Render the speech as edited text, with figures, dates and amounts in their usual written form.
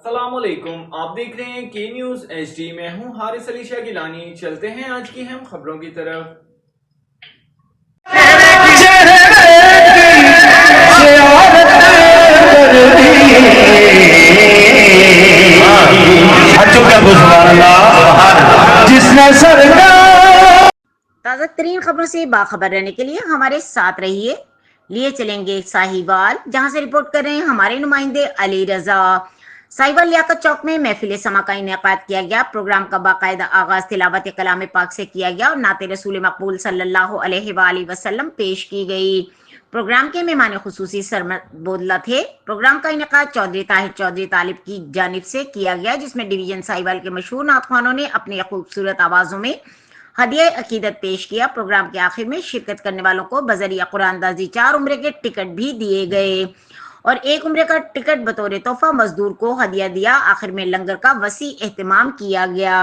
السلام علیکم، آپ دیکھ رہے ہیں کے نیوز ایچ ڈی۔ میں ہوں حارث علی شاہ گیلانی۔ چلتے ہیں آج کی اہم خبروں کی طرف۔ تازہ ترین خبروں سے باخبر رہنے کے لیے ہمارے ساتھ رہیے۔ لیے چلیں گے ساہیوال، جہاں سے رپورٹ کر رہے ہیں ہمارے نمائندے علی رضا۔ ساہیوال لیاقت چوک میں محفل سما کا انعقاد کیا گیا۔ پروگرام کا باقاعدہ آغاز تلاوت کلام پاک سے کیا گیا اور نعت رسول مقبول صلی اللہ علیہ وآلہ وسلم پیش کی گئی۔ پروگرام کے مہمان خصوصی سرمد بودلہ تھے۔ پروگرام کا انعقاد چودھری طاہر چودھری طالب کی جانب سے کیا گیا، جس میں ڈویژن ساہیوال کے مشہور نعت خوانوں نے اپنی خوبصورت آوازوں میں ہدیہ عقیدت پیش کیا۔ پروگرام کے آخر میں شرکت کرنے والوں کو بذریعہ قرآن اندازی 4 عمرے کے ٹکٹ بھی دیے گئے اور 1 عمرے کا ٹکٹ بطور تحفہ مزدور کو ہدیہ دیا۔ آخر میں لنگر کا وسیع اہتمام کیا گیا۔